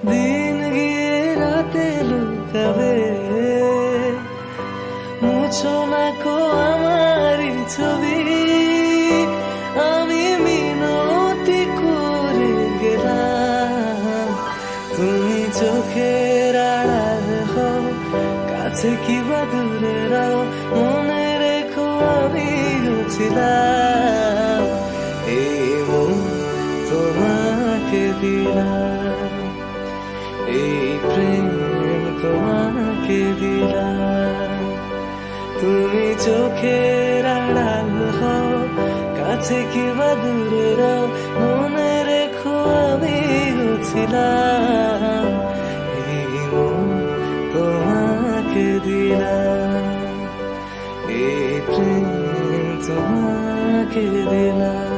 দিন গিয়ে রাতে লুকাবে, মুছো না কো আমারই ছবি, আমি মিনতি করে গেলাম। তুমি চোখের আড়াল হও, কাছে কি বা দূরে রাও, মনে রেখো আমিও ছিলাম। এই মন তোমাকে দিলাম, এই প্রেম তোমাকে দিলাম। তুমি চোখের আড়াল হও, কাছে কি বা দূরে রাও, মনে রেখো আমিও ছিলাম। এই মন তোমাকে দিলাম, এই প্রেম তোমাকে দিলাম।